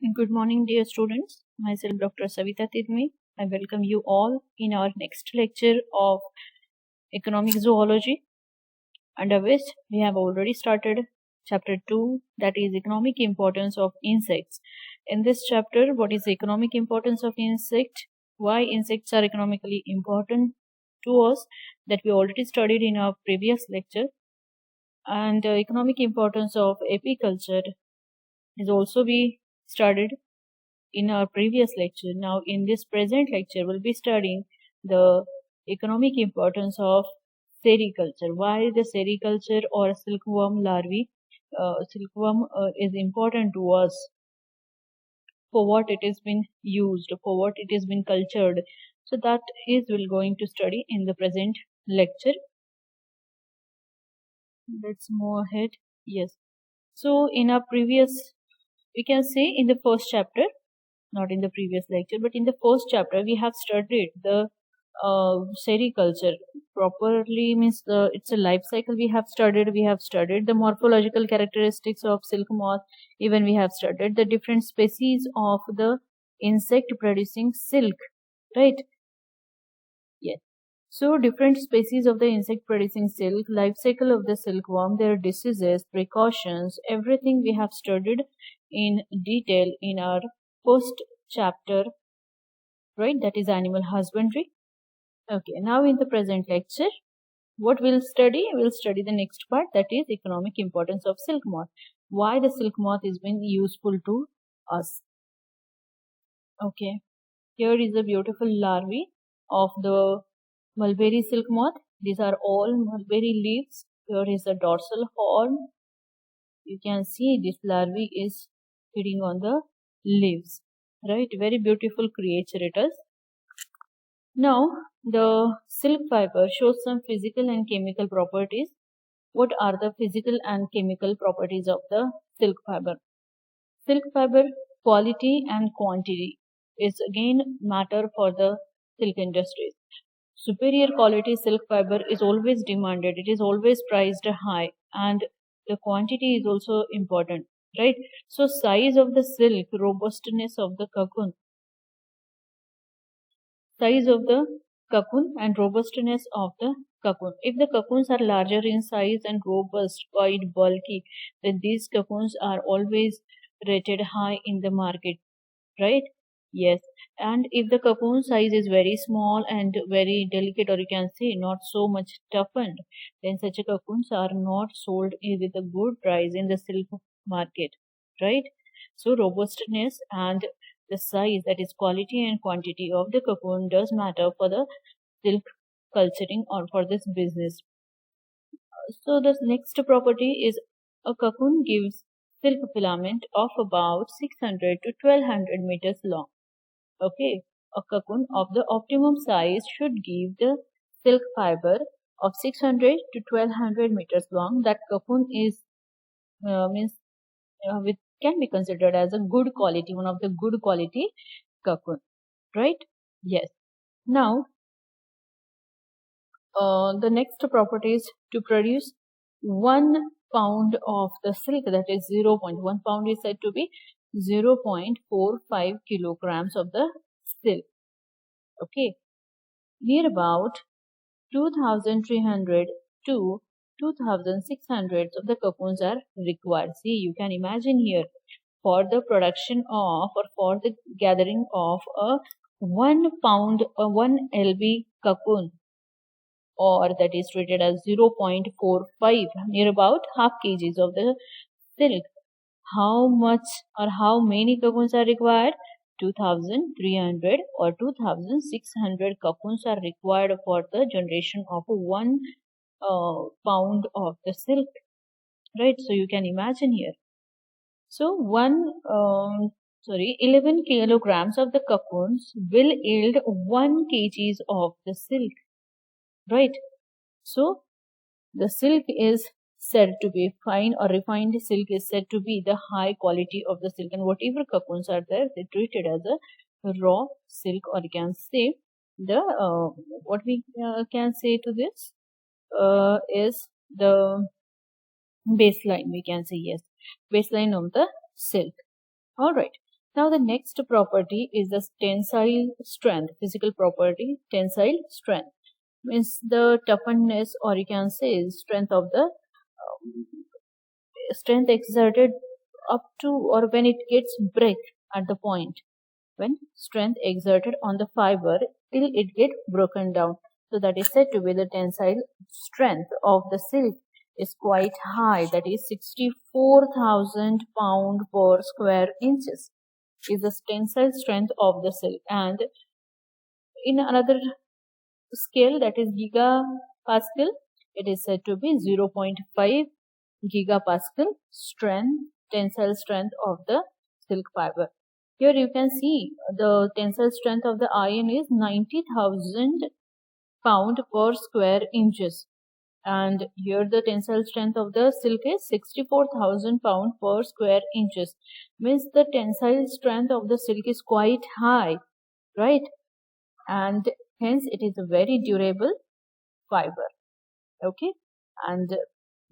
Good morning, dear students. Myself, Dr. Savita Tidmi. I welcome you all in our next lecture of Economic Zoology, under which we have already started chapter 2, that is Economic Importance of Insects. In this chapter, what is the economic importance of insect? Why insects are economically important to us, that we already studied in our previous lecture. And economic importance of apiculture is also we studied in our previous lecture. Now, in this present lecture, we'll be studying the economic importance of sericulture. Why the sericulture or silkworm larvae, is important to us, for what it has been used, for what it has been cultured. So that is we're going to study in the present lecture. Let's move ahead. Yes. So in our previous, we can say in the first chapter, not in the previous lecture, but in the first chapter, we have studied the sericulture properly. Means it's a life cycle we have studied. We have studied the morphological characteristics of silk moth. Even we have studied the different species of the insect producing silk, right? Yes. So different species of the insect producing silk, life cycle of the silkworm, their diseases, precautions, everything we have studied in detail in our first chapter, right? That is animal husbandry. Okay, now in the present lecture, what we'll study? We'll study the next part, that is economic importance of silk moth. Why the silk moth is been useful to us. Okay, here is a beautiful larvae of the mulberry silk moth. These are all mulberry leaves. Here is the dorsal horn. You can see this larvae is feeding on the leaves, right? Very beautiful creature it is. Now, the silk fiber shows some physical and chemical properties. What are the physical and chemical properties of the silk fiber? Silk fiber quality and quantity is again matter for the silk industries. Superior quality silk fiber is always demanded. It is always priced high, and the quantity is also important, right? So size of the silk, robustness of the cocoon, size of the cocoon and robustness of the cocoon. If the cocoons are larger in size and robust, quite bulky, then these cocoons are always rated high in the market, right? Yes. And if the cocoon size is very small and very delicate, or you can say not so much toughened, then such cocoons are not sold with a good price in the silk market, right? So robustness and the size, that is quality and quantity of the cocoon, does matter for the silk culturing or for this business. So the next property is a cocoon gives silk filament of about 600 to 1200 meters long. Okay, a cocoon of the optimum size should give the silk fiber of 600 to 1200 meters long. That cocoon is means which can be considered as a good quality, one of the good quality cocoon, right? Yes. Now, the next property is to produce 1 pound of the silk, that is 0.1 pound is said to be 0.45 kilograms of the silk. Okay, near about 2300 to 2600 of the cocoons are required. See, you can imagine here, for the production of, or for the gathering of a 1 pound, a 1 lb cocoon, or that is treated as 0.45, near about half kgs of the silk. How much or how many cocoons are required? 2300 or 2600 cocoons are required for the generation of 1 pound of the silk, right? So you can imagine here. So 11 kilograms of the cocoons will yield 1 kgs of the silk, right? So the silk is said to be fine, or refined silk is said to be the high quality of the silk, and whatever cocoons are there, they treated as a raw silk, or you can say the what we can say to this is the baseline. We can say yes, baseline of the silk. All right. Now the next property is the tensile strength, physical property, tensile strength. Means the toughness, or you can say strength of the strength exerted up to or when it gets break at the point when strength exerted on the fiber till it get broken down. So that is said to be the tensile strength of the silk is quite high, that is 64,000 pound per square inches is the tensile strength of the silk. And in another scale, that is gigapascal, it is said to be 0.5 gigapascal strength, tensile strength of the silk fiber. Here you can see the tensile strength of the iron is 90,000 pound per square inches, and here the tensile strength of the silk is 64,000 pound per square inches. Means the tensile strength of the silk is quite high, right? And hence it is a very durable fiber. Okay, and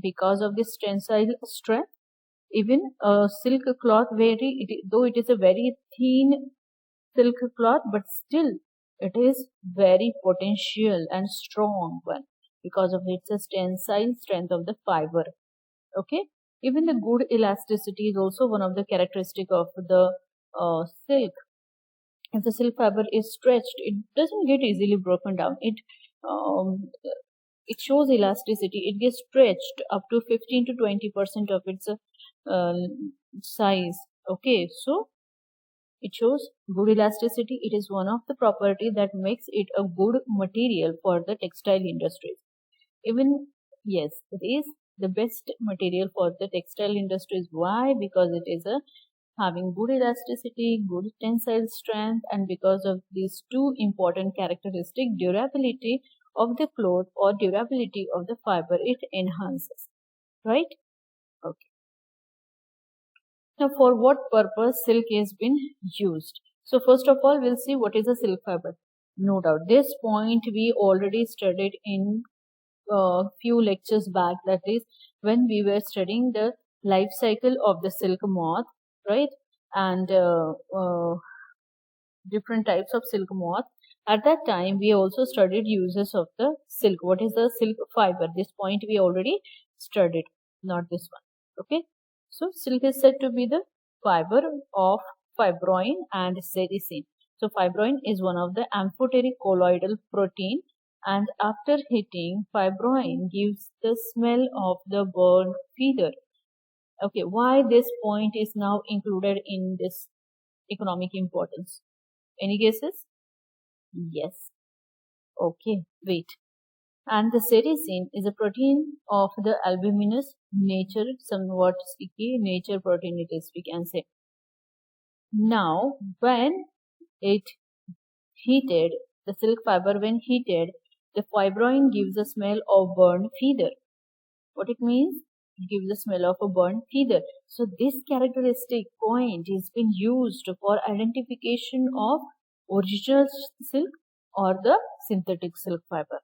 because of this tensile strength, even a silk cloth, though it is a very thin silk cloth, but still it is very potential and strong one because of its tensile strength of the fiber. Okay, even the good elasticity is also one of the characteristic of the silk. If the silk fiber is stretched, it doesn't get easily broken down. It shows elasticity. It gets stretched up to 15 to 20% of its size. Okay, so it shows good elasticity. It is one of the property that makes it a good material for the textile industries. Even, yes, it is the best material for the textile industries. Why? Because it is having good elasticity, good tensile strength, and because of these two important characteristics, durability of the cloth or durability of the fiber, it enhances, right? Okay. Now, for what purpose silk has been used? So, first of all, we'll see what is a silk fiber. No doubt, this point we already studied in a few lectures back. That is when we were studying the life cycle of the silk moth, right? And different types of silk moth. At that time, we also studied uses of the silk. What is the silk fiber? This point we already studied, not this one. Okay. So, silk is said to be the fiber of fibroin and sericin. So, fibroin is one of the amphoteric colloidal protein, and after heating, fibroin gives the smell of the bird feather. Okay, why this point is now included in this economic importance? Any guesses? Yes. Okay, wait. And the sericin is a protein of the albuminous nature, somewhat sticky nature protein it is, we can say. Now, when it heated, the silk fiber when heated, the fibroin gives a smell of burnt feather. What it means? It gives the smell of a burnt feather. So this characteristic point is been used for identification of original silk or the synthetic silk fiber.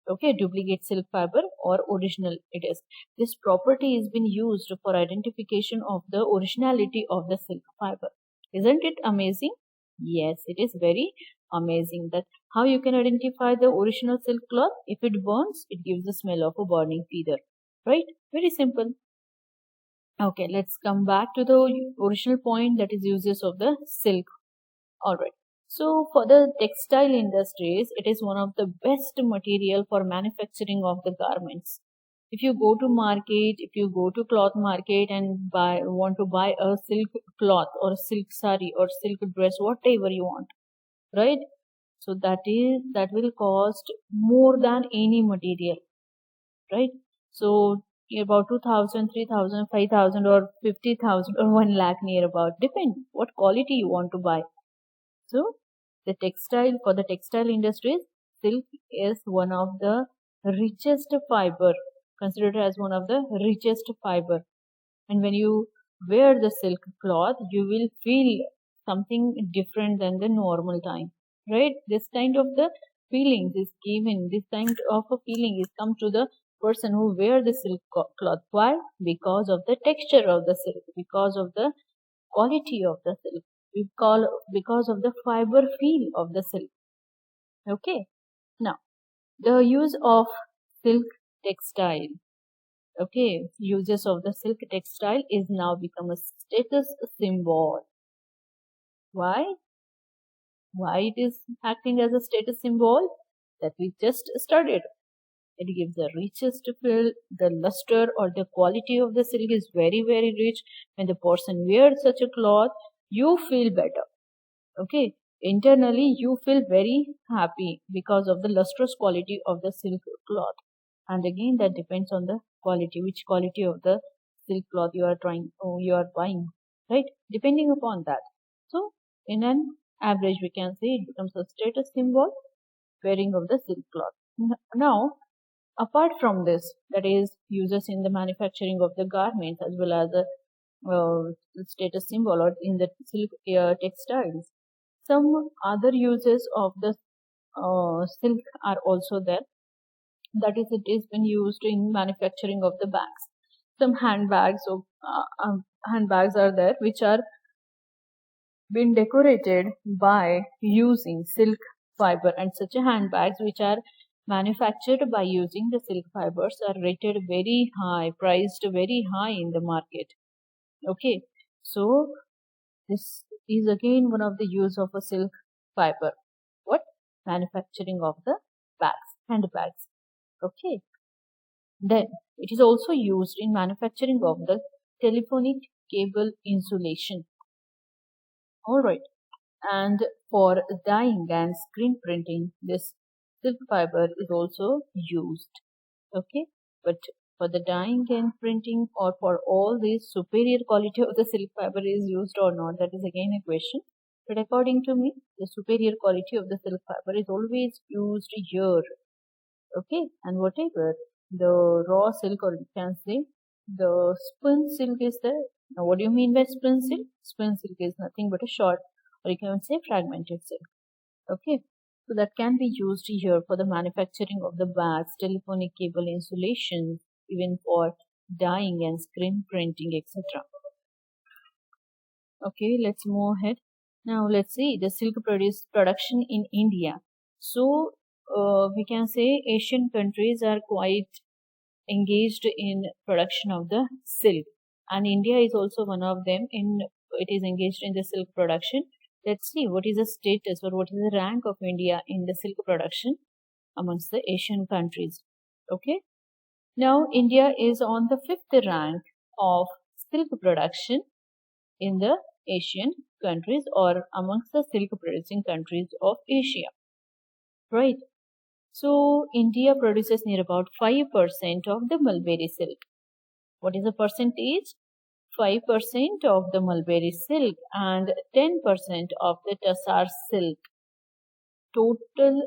Okay, duplicate silk fiber or original it is. This property has been used for identification of the originality of the silk fiber. Isn't it amazing? Yes, it is very amazing that how you can identify the original silk cloth. If it burns, it gives the smell of a burning feather. Right? Very simple. Okay, let's come back to the original point, that is uses of the silk. Alright. So for the textile industries, it is one of the best material for manufacturing of the garments. If you go to market, if you go to cloth market and want to buy a silk cloth or silk sari or silk dress, whatever you want, right? So that will cost more than any material, right? So about 2,000, 3,000, 5,000 or 50,000 or 1 lakh near about, depend what quality you want to buy. So the textile industries, silk is one of the richest fiber, considered as one of the richest fiber. And when you wear the silk cloth, you will feel something different than the normal time, right? This kind of the feelings is given, this kind of a feeling is come to the person who wear the silk cloth. Why? Because of the texture of the silk, because of the quality of the silk. because of the fiber feel of the silk. Okay. Now, the use of silk textile. Okay, uses of the silk textile is now become a status symbol. Why? Why it is acting as a status symbol? That we just studied. It gives a richest feel, the luster or the quality of the silk is very, very rich. When the person wears such a cloth, you feel better. Okay, internally you feel very happy because of the lustrous quality of the silk cloth. And again, that depends on the quality, which quality of the silk cloth you are buying, right? Depending upon that. So, in an average, we can say it becomes a status symbol, wearing of the silk cloth. Now, apart from this, that is uses in the manufacturing of the garments as well as the status symbol or in the silk textiles, some other uses of the silk are also there. That is, it is been used in manufacturing of the bags. Some handbags are there which are been decorated by using silk fiber, and such handbags which are manufactured by using the silk fibers are rated very high, priced very high in the market. Okay, so this is again one of the use of a silk fiber. What? Manufacturing of the bags, handbags. Okay. Then it is also used in manufacturing of the telephonic cable insulation. Alright. And for dyeing and screen printing, this silk fiber is also used. Okay. But for the dyeing and printing or for all this superior quality of the silk fiber is used or not, that is again a question. But according to me, the superior quality of the silk fiber is always used here. Okay, and whatever the raw silk, or you can say the spun silk is there. Now, what do you mean by spun silk? Spun silk is nothing but a short, or you can say fragmented silk. Okay, so that can be used here for the manufacturing of the bags, telephonic cable insulation, even for dyeing and screen printing, etc. Okay, let's move ahead. Now let's see the silk production in India. So we can say Asian countries are quite engaged in production of the silk, and India is also one of them. It is engaged in the silk production. Let's see what is the status or what is the rank of India in the silk production amongst the Asian countries. Okay, now India is on the 5th rank of silk production in the Asian countries or amongst the silk producing countries of Asia, right? So India produces near about 5% of the mulberry silk. What is the percentage? 5% of the mulberry silk and 10% of the tussar silk. Total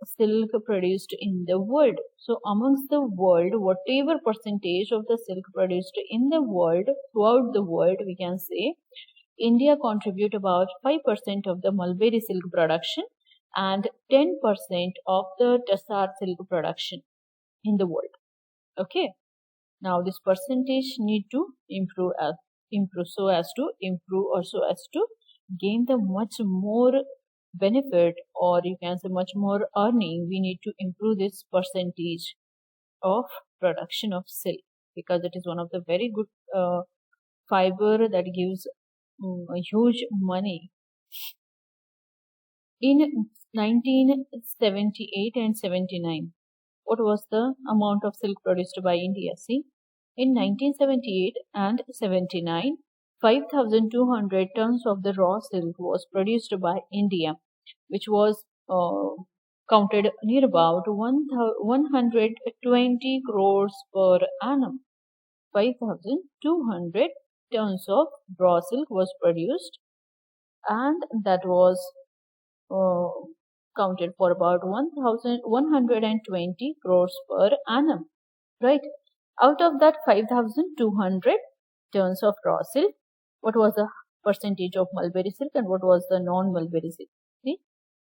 silk produced in the world. So amongst the world, whatever percentage of the silk produced in the world, throughout the world, we can say, India contribute about 5% of the mulberry silk production and 10% of the tussar silk production in the world. Okay. Now this percentage need to improve so as to improve or so as to gain the much more benefit, or you can say much more earning. We need to improve this percentage of production of silk because it is one of the very good fiber that gives a huge money. In 1978 and 79, what was the amount of silk produced by India? See, in 1978 and 79, 5,200 tons of the raw silk was produced by India, which was counted near about 120 crores per annum. 5,200 tons of raw silk was produced, and that was counted for about 1,120 crores per annum, right? Out of that 5,200 tons of raw silk, what was the percentage of mulberry silk and what was the non-mulberry silk? See,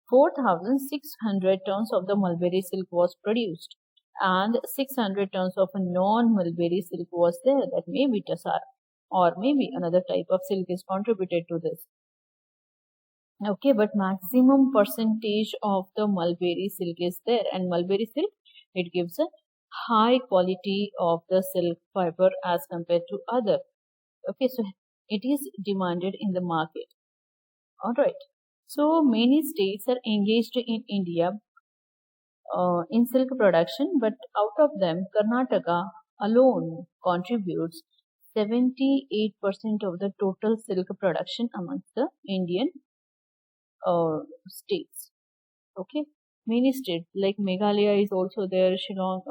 4,600 tons of the mulberry silk was produced and 600 tons of a non-mulberry silk was there. That may be tussar or maybe another type of silk is contributed to this. Okay, but maximum percentage of the mulberry silk is there, and mulberry silk, it gives a high quality of the silk fiber as compared to other. Okay, so it is demanded in the market. All right. So many states are engaged in India in silk production, but out of them, Karnataka alone contributes 78% of the total silk production amongst the Indian states. Okay, many states like Meghalaya is also there, Shillong,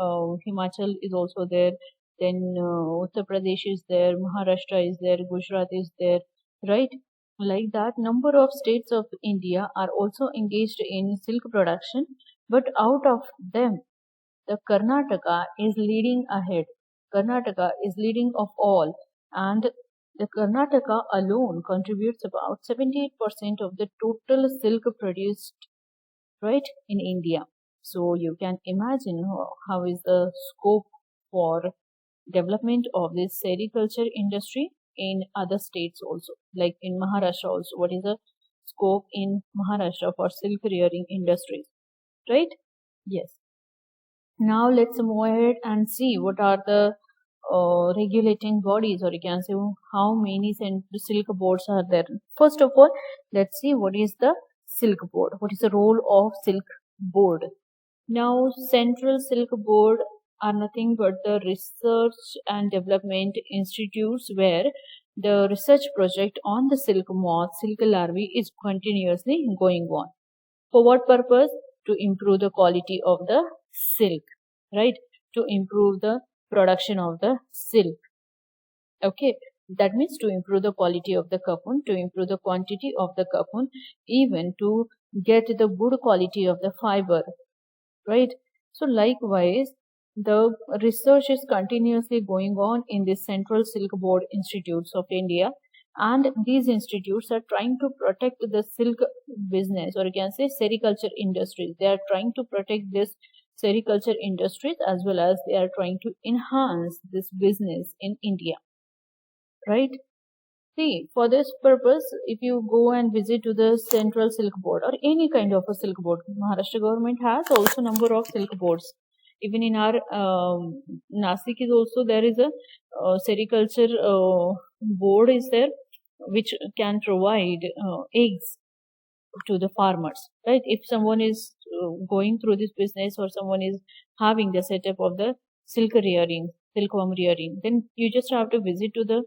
Himachal is also there, then Uttar Pradesh is there, Maharashtra is there, Gujarat is there, right? Like that, number of states of India are also engaged in silk production, but out of them, the Karnataka is leading ahead. Karnataka is leading of all, and the Karnataka alone contributes about 78% of the total silk produced, right, in India. So you can imagine how is the scope for development of this sericulture industry in other states also, like in Maharashtra also. What is the scope in Maharashtra for silk rearing industries, right? Yes. Now let's move ahead and see what are the regulating bodies, or you can say how many silk boards are there. First of all, let's see what is the silk board. What is the role of silk board? Now, Central Silk Board are nothing but the research and development institutes where the research project on the silk moth, silk larvae is continuously going on. For what purpose? To improve the quality of the silk, right? To improve the production of the silk. Okay, that means to improve the quality of the cocoon, to improve the quantity of the cocoon, even to get the good quality of the fiber, right? So likewise, the research is continuously going on in the Central Silk Board Institutes of India, and these institutes are trying to protect the silk business, or you can say sericulture industries. They are trying to protect this sericulture industries, as well as they are trying to enhance this business in India, right? See, for this purpose, if you go and visit to the Central Silk Board or any kind of a silk board, Maharashtra government has also number of silk boards. Even in our Nasik is also there is a sericulture board is there, which can provide eggs to the farmers, right? If someone is going through this business, or someone is having the setup of the silk rearing, silkworm rearing, then you just have to visit to the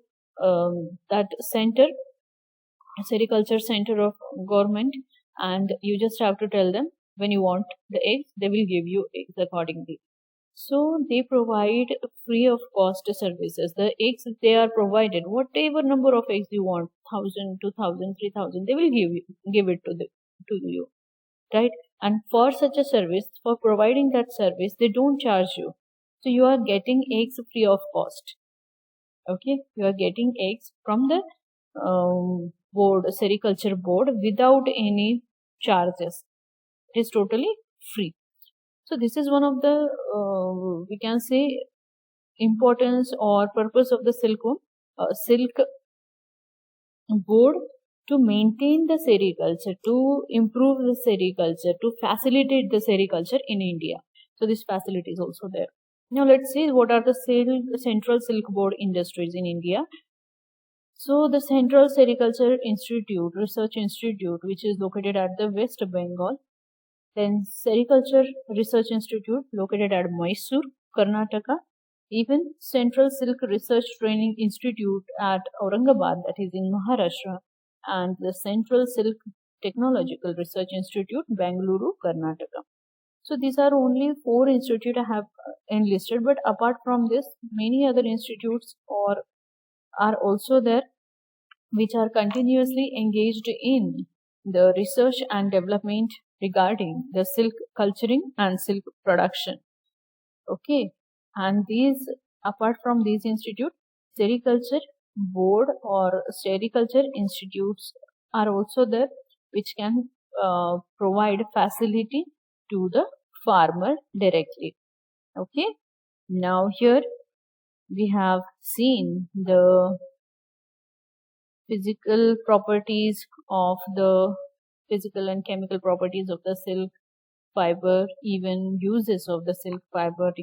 that center, sericulture center of government, and you just have to tell them when you want the eggs, they will give you eggs accordingly. So they provide free of cost services. The eggs they are provided, whatever number of eggs you want, 1,000, 2,000, 3,000, they will give it to you, right? And for such a service, for providing that service, they don't charge you. So you are getting eggs free of cost. Okay, you are getting eggs from the board, sericulture board, without any charges. It is totally free. So this is one of the we can say importance or purpose of the silk board, to maintain the sericulture, to improve the sericulture, to facilitate the sericulture in India. So this facility is also there. Now let's see what are the Central Silk Board industries in India. So the Central Sericulture Institute, Research Institute, which is located at the West Bengal. Then Sericulture Research Institute located at Mysore, Karnataka. Even Central Silk Research Training Institute at Aurangabad, that is in Maharashtra. And the Central Silk Technological Research Institute, Bangalore, Karnataka. So these are only 4 institutes I have enlisted, but apart from this, many other institutes are also there, which are continuously engaged in the research and development regarding the silk culturing and silk production. Okay, and these, apart from these institutes, sericulture board or sericulture institutes are also there, which can provide facility to the farmer directly. Okay, now here we have seen the physical properties of the physical and chemical properties of the silk fiber, even uses of the silk fiber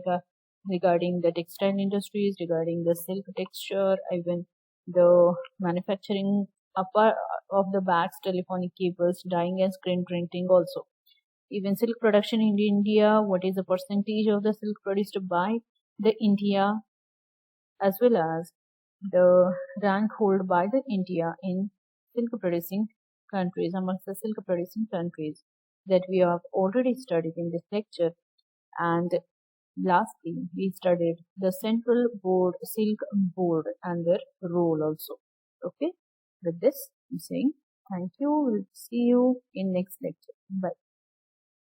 regarding the textile industries, regarding the silk texture, even the manufacturing apart of the bags, telephonic cables, dyeing and screen printing also. Even silk production in India, what is the percentage of the silk produced by the India, as well as the rank held by the India in silk producing countries, amongst the silk producing countries, that we have already studied in this lecture. And lastly, we studied the Central Board Silk Board and their role also. Okay, with this I'm saying thank you. We'll see you in next lecture. Bye.